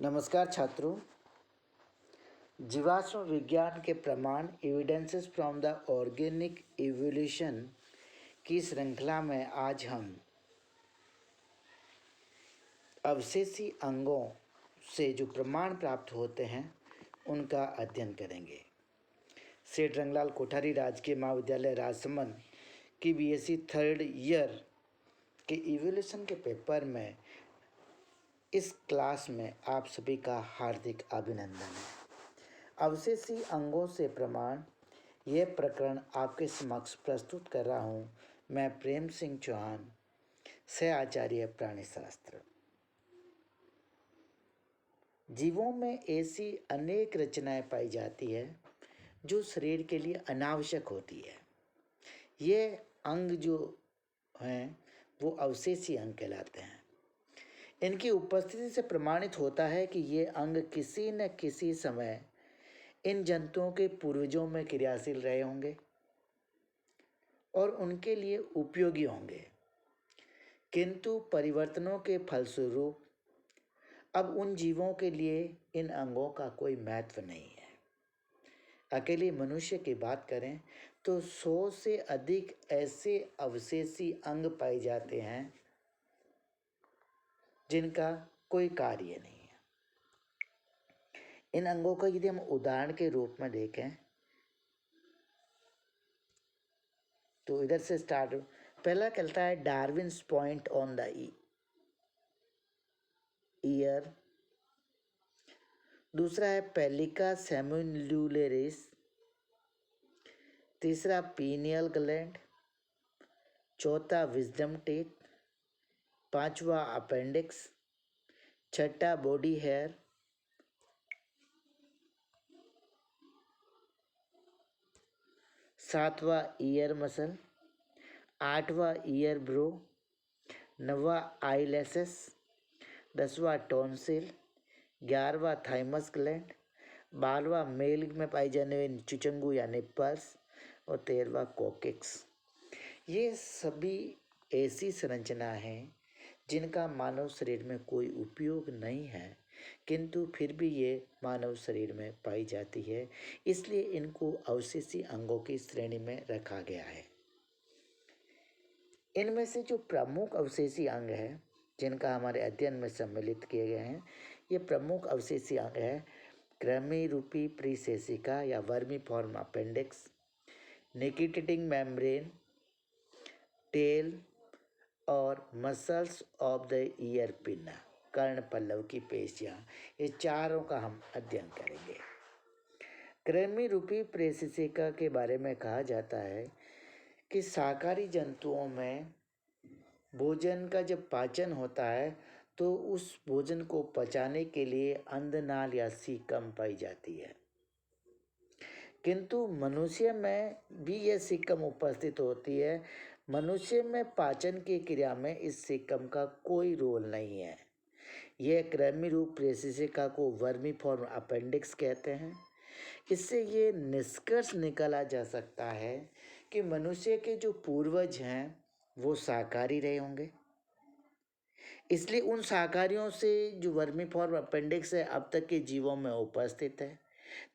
नमस्कार छात्रों। जीवाश्म विज्ञान के प्रमाण evidences from the organic evolution की श्रृंखला में आज हम अवशेषी अंगों से जो प्रमाण प्राप्त होते हैं उनका अध्ययन करेंगे। सेठ रंगलाल कोठारी राजकीय महाविद्यालय राजसमंद की बीएससी थर्ड ईयर के इवोल्यूशन के पेपर में इस क्लास में आप सभी का हार्दिक अभिनंदन है। अवशेषी अंगों से प्रमाण यह प्रकरण आपके समक्ष प्रस्तुत कर रहा हूँ मैं प्रेम सिंह चौहान, सह आचार्य प्राणी शास्त्र। जीवों में ऐसी अनेक रचनाएं पाई जाती है जो शरीर के लिए अनावश्यक होती है। ये अंग जो हैं वो अवशेषी अंग कहलाते हैं। इनकी उपस्थिति से प्रमाणित होता है कि ये अंग किसी न किसी समय इन जंतुओं के पूर्वजों में क्रियाशील रहे होंगे और उनके लिए उपयोगी होंगे, किंतु परिवर्तनों के फलस्वरूप अब उन जीवों के लिए इन अंगों का कोई महत्व नहीं है। अकेले मनुष्य की बात करें तो 100 से अधिक ऐसे अवशेषी अंग पाए जाते हैं जिनका कोई कार्य नहीं है। इन अंगों का यदि हम उदाहरण के रूप में देखें तो इधर से स्टार्ट। पहला कहता है Darwin's point on the ear. दूसरा है पेलिका सेम्युलुलेरिस। तीसरा पीनियल ग्लैंड। चौथा विजडम टीथ। पांचवा अपेंडिक्स। छठा बॉडी हेयर। सातवां ईयर मसल। आठवां ईयर ब्रो। नौवां आईलैसेस। 10वां टॉन्सिल। 11वां थाइमस ग्लैंड। 12वां मेल में पाई जाने वाली चुचंगू या निप्पल्स और 13वां कोकिक्स। ये सभी ऐसी संरचना हैं जिनका मानव शरीर में कोई उपयोग नहीं है, किंतु फिर भी ये मानव शरीर में पाई जाती है, इसलिए इनको अवशेषी अंगों की श्रेणी में रखा गया है। इनमें से जो प्रमुख अवशेषी अंग है जिनका हमारे अध्ययन में सम्मिलित किए गए हैं, ये प्रमुख अवशेषी अंग है कृमि रूपी प्रीसेसिका या vermiform appendix, nictitating membrane, tail और muscles of the ear pinna, कर्ण पल्लव की पेशियाँ। ये चारों का हम अध्ययन करेंगे। कृमि रूपी प्रेसिका के बारे में कहा जाता है कि शाकाहारी जंतुओं में भोजन का जब पाचन होता है तो उस भोजन को पचाने के लिए अंधनाल या सीकम पाई जाती है, किंतु मनुष्य में भी यह सिक्कम उपस्थित होती है। मनुष्य में पाचन की क्रिया में इस सिक्कम का कोई रोल नहीं है। यह कृमि रूप प्रेसिका को वर्मीफॉर्म अपेंडिक्स कहते हैं। इससे ये निष्कर्ष निकाला जा सकता है कि मनुष्य के जो पूर्वज हैं वो शाकाहारी रहे होंगे, इसलिए उन शाकाहारियों से जो वर्मीफॉर्म अपेंडिक्स है अब तक के जीवों में उपस्थित है।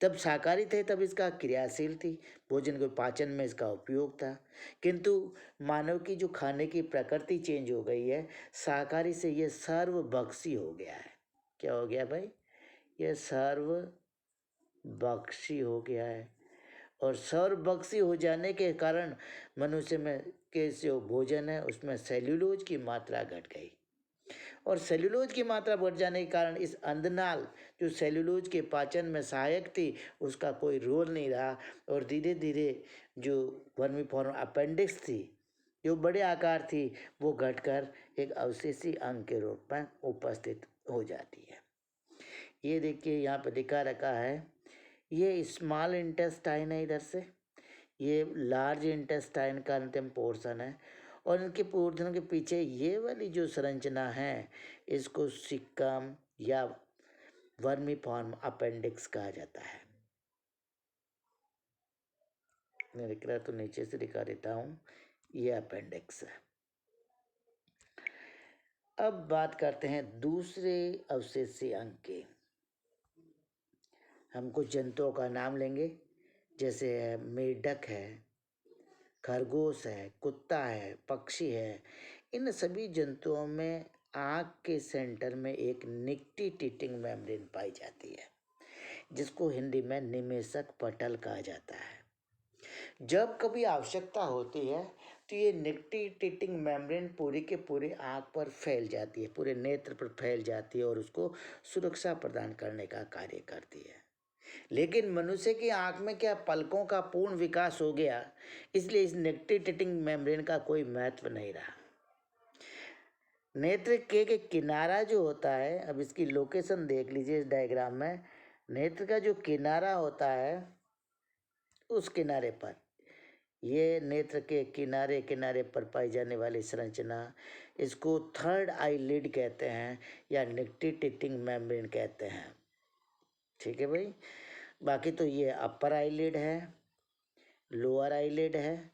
तब शाकाहारी थे तब इसका क्रियाशील थी, भोजन के पाचन में इसका उपयोग था, किंतु मानव की जो खाने की प्रकृति चेंज हो गई है, शाकाहारी से ये सर्वभक्षी हो गया है। क्या हो गया भाई? ये सर्वभक्षी हो गया है और सर्वभक्षी हो जाने के कारण मनुष्य में के जो भोजन है उसमें सेल्यूलोज की मात्रा घट गई और सेल्यूलोज की मात्रा बढ़ जाने के कारण इस अंधनाल जो सेल्यूलोज के पाचन में सहायक थी उसका कोई रोल नहीं रहा और धीरे धीरे जो वर्मीफॉर्म अपेंडिक्स थी जो बड़े आकार थी वो घटकर एक अवशेषी अंग के रूप में उपस्थित हो जाती है। ये देखिए यहाँ पर दिखा रखा है, ये स्मॉल इंटेस्टाइन है, इधर से ये लार्ज इंटेस्टाइन का अंतिम पोर्शन है और इनके पोर्शन के पीछे ये वाली जो संरचना है इसको सिक्कम या वर्मीफॉर्म अपेंडिक्स कहा जाता है। मैं लिख रहा तो नीचे से दिखा देता हूँ, ये अपेंडिक्स है। अब बात करते हैं दूसरे अवशेषीय अंग की। हम कुछ जंतुओं का नाम लेंगे, जैसे है मेढक है, खरगोश है, कुत्ता है, पक्षी है। इन सभी जंतुओं में आँख के सेंटर में एक निक्टिटिटिंग मेम्ब्रेन पाई जाती है, जिसको हिंदी में निमेषक पटल कहा जाता है। जब कभी आवश्यकता होती है तो ये निक्टिटिटिंग मेम्ब्रेन पूरे के पूरे आँख पर फैल जाती है, पूरे नेत्र पर फैल जाती है और उसको सुरक्षा प्रदान करने का कार्य करती है। लेकिन मनुष्य की आँख में क्या पलकों का पूर्ण विकास हो गया, इसलिए इस निक्टिटिटिंग मेम्ब्रेन का कोई महत्व नहीं रहा। नेत्र के किनारा जो होता है, अब इसकी लोकेशन देख लीजिए इस डायग्राम में। नेत्र का जो किनारा होता है, उस किनारे पर, ये नेत्र के किनारे किनारे पर पाई जाने वाली संरचना, इसको थर्ड आईलिड कहते हैं या निक्टिटिटिंग मेम्ब्रेन कहते हैं। ठीक है भाई। बाकी तो ये अपर आईलिड है, लोअर आईलिड है।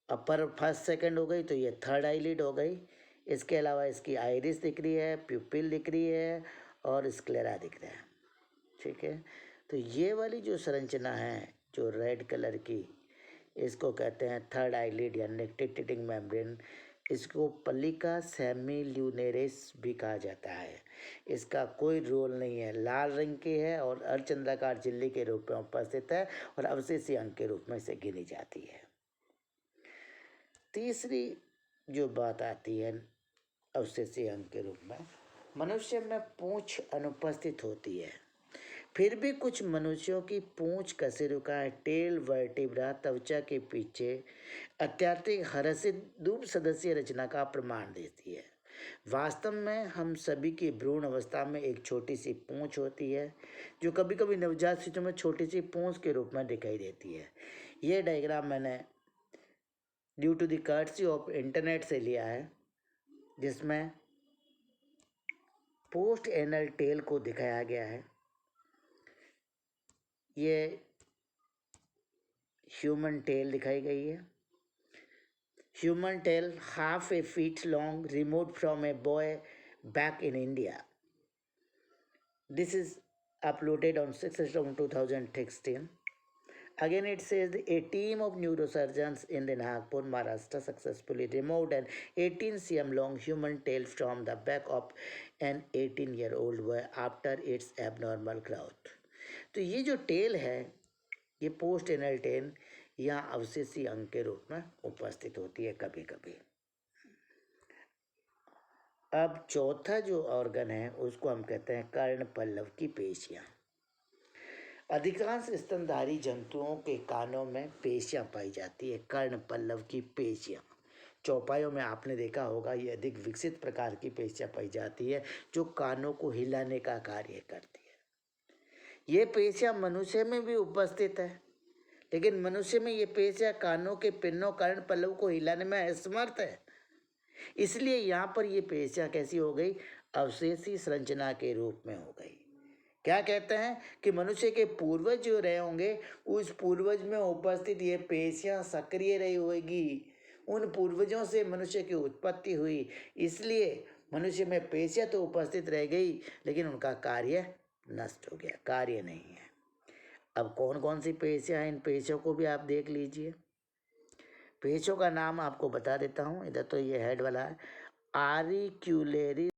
अपर फर्स्ट सेकंड हो गई तो ये थर्ड आईलिड हो गई। इसके अलावा इसकी आइरिस दिख रही है, प्यूपिल दिख रही है और स्क्लेरा दिख रहा है। ठीक है। तो ये वाली जो संरचना है जो रेड कलर की, इसको कहते हैं थर्ड आईलिड या निक्टिटिटिंग मेम्ब्रेन। इसको पल्लिका सेमील्यूनेरिस भी कहा जाता है। इसका कोई रोल नहीं है, लाल रंग की है और अर्धचंद्राकार झिल्ली के रूप में उपस्थित है और अवशेषीय अंग के रूप में इसे गिनी जाती है। तीसरी जो बात आती है अवशेषीय अंग के रूप में, मनुष्य में पूंछ अनुपस्थित होती है। फिर भी कुछ मनुष्यों की पूंछ कशेरुका टेल वर्टिब्रा त्वचा के पीछे अत्यधिक हर्षित दूब सदस्य रचना का प्रमाण देती है। वास्तव में हम सभी की भ्रूण अवस्था में एक छोटी सी पूंछ होती है, जो कभी कभी नवजात शिशु में छोटी सी पूंछ के रूप में दिखाई देती है। यह डायग्राम मैंने due to the courtesy of internet से लिया है, जिसमें पोस्ट एनल टेल को दिखाया गया है। ये ह्यूमन टेल दिखाई गई है। Human tail half a feet long, removed from a boy back in India. This is uploaded on 6th September 2016. Again, it says a team of neurosurgeons in the Nagpur, Maharashtra successfully removed an 18 cm long human tail from the back of an 18-year-old boy after its abnormal growth. तो ये जो tell है, ये post anal tail या अवशेषीय अंग के रूप में उपस्थित होती है कभी कभी। अब चौथा जो ऑर्गन है उसको हम कहते हैं कर्ण पल्लव की पेशियां। अधिकांश स्तनधारी जंतुओं के कानों में पेशियां पाई जाती है, कर्ण पल्लव की पेशियां। चौपायों में आपने देखा होगा ये अधिक विकसित प्रकार की पेशियां पाई जाती है जो कानों को हिलाने का कार्य करती है। ये पेशियां मनुष्य में भी उपस्थित है, लेकिन मनुष्य में ये पेशियां कानों के पिन्नों कर्ण पल्लव को हिलाने में असमर्थ है। इसलिए यहाँ पर ये पेशियां कैसी हो गई, अवशेषी संरचना के रूप में हो गई। क्या कहते हैं कि मनुष्य के पूर्वज जो रहे होंगे, उस पूर्वज में उपस्थित ये पेशियां सक्रिय रही होगी। उन पूर्वजों से मनुष्य की उत्पत्ति हुई, इसलिए मनुष्य में पेशियां तो उपस्थित रह गई, लेकिन उनका कार्य नष्ट हो गया, कार्य नहीं है। अब कौन कौन सी पेशियां हैं, इन पेशियों को भी आप देख लीजिए। पेशियों का नाम आपको बता देता हूँ। इधर तो ये हेड वाला है, आरिक्यूलेरिस